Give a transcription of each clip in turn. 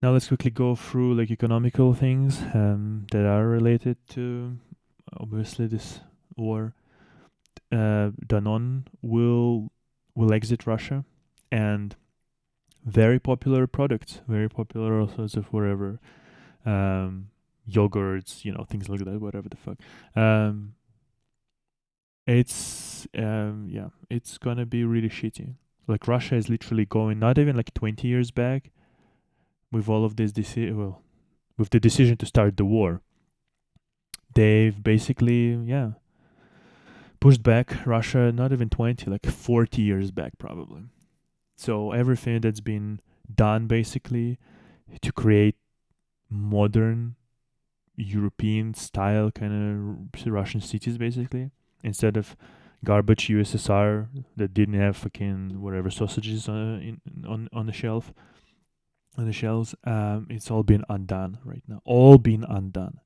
Now let's quickly go through like economical things that are related to obviously this war. Danone will exit Russia, and very popular products, very popular all sorts of whatever, yogurts, things like that, whatever the fuck. It's gonna be really shitty. Like Russia is literally going not even like 20 years back with all of this with the decision to start the war. They've basically pushed back Russia not even 20, like 40 years back probably. So everything that's been done basically to create modern European style kind of Russian cities basically, instead of garbage USSR that didn't have fucking whatever sausages on the shelf on the shelves. It's all been undone right now. All been undone.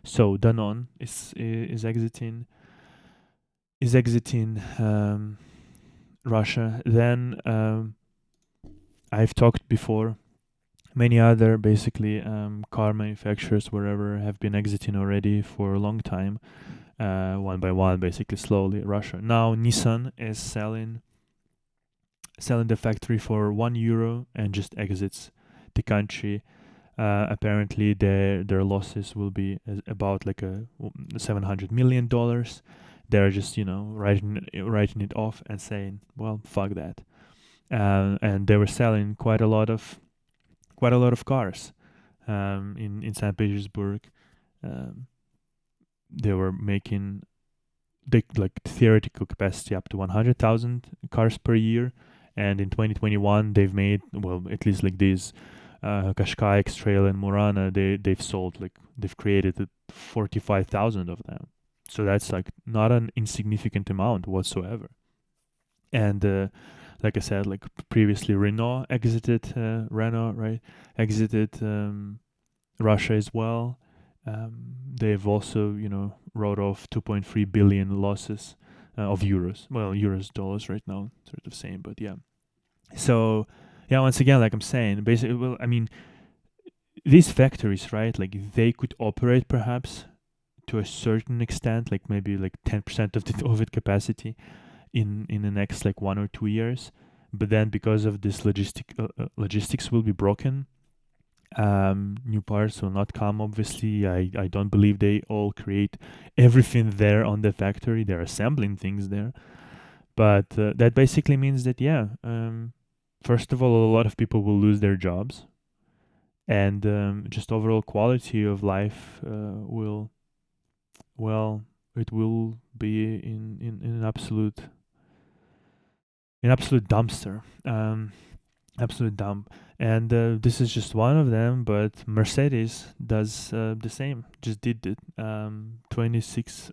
So Danone is exiting Russia. Then I've talked before. Many other basically car manufacturers wherever have been exiting already for a long time, one by one, basically slowly. Russia now. Nissan is selling the factory for €1 and just exits the country. Apparently, their losses will be about like a $700 million. They're just writing it off and saying, well, fuck that. And they were selling quite a lot of cars in St. Petersburg. They were making like theoretical capacity up to 100,000 cars per year, and in 2021 they've made, well, at least like these Qashqai, X-Trail and Murana, they've sold, like they've created 45,000 of them. So that's like not an insignificant amount whatsoever. And like I said, like previously, Renault exited Russia as well. They've also wrote off 2.3 billion losses of euros. Well, euros, dollars right now, sort of same, but yeah. So yeah, once again, like I'm saying, basically, well, I mean, these factories, right? Like they could operate perhaps to a certain extent, like maybe like 10% of its capacity in the next like 1 or 2 years, but then because of this logistics will be broken. New parts will not come, obviously. I don't believe they all create everything there on the factory. They're assembling things there, but that basically means that first of all, a lot of people will lose their jobs, and just overall quality of life it will be in an absolute dumpster. Absolute dump. And this is just one of them, but Mercedes does the same. Just did it. 26th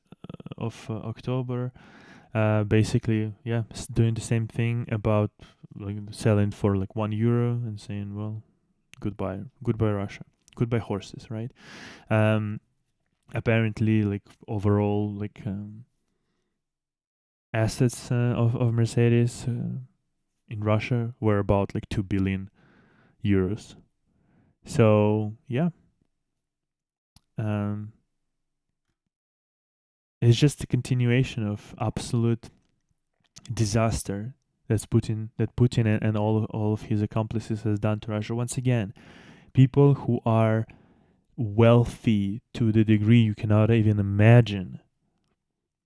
of October. Basically, doing the same thing about like selling for like €1 and saying, well, goodbye Russia, goodbye horses, right? Apparently, like overall, like assets of Mercedes in Russia were about like 2 billion euros. So it's just a continuation of absolute disaster that Putin and all of his accomplices has done to Russia. Once again, people who are wealthy to the degree you cannot even imagine.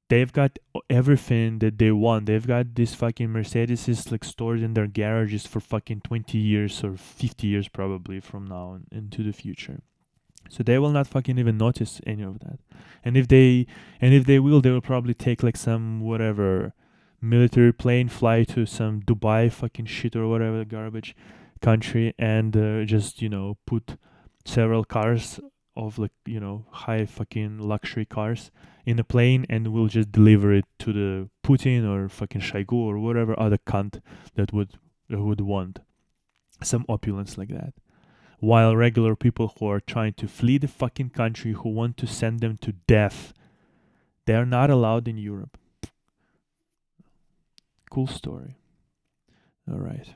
They've got everything that they want. They've got these fucking Mercedeses like stored in their garages for fucking 20 years or 50 years probably from now into the future. So they will not fucking even notice any of that. And if they will, they will probably take like some whatever military plane, fly to some Dubai fucking shit or whatever garbage country, and just put several cars of like high fucking luxury cars in a plane, and we'll just deliver it to the Putin or fucking Shoigu or whatever other cunt that would want some opulence like that. While regular people who are trying to flee the fucking country, who want to send them to death, they are not allowed in Europe. Cool story. All right.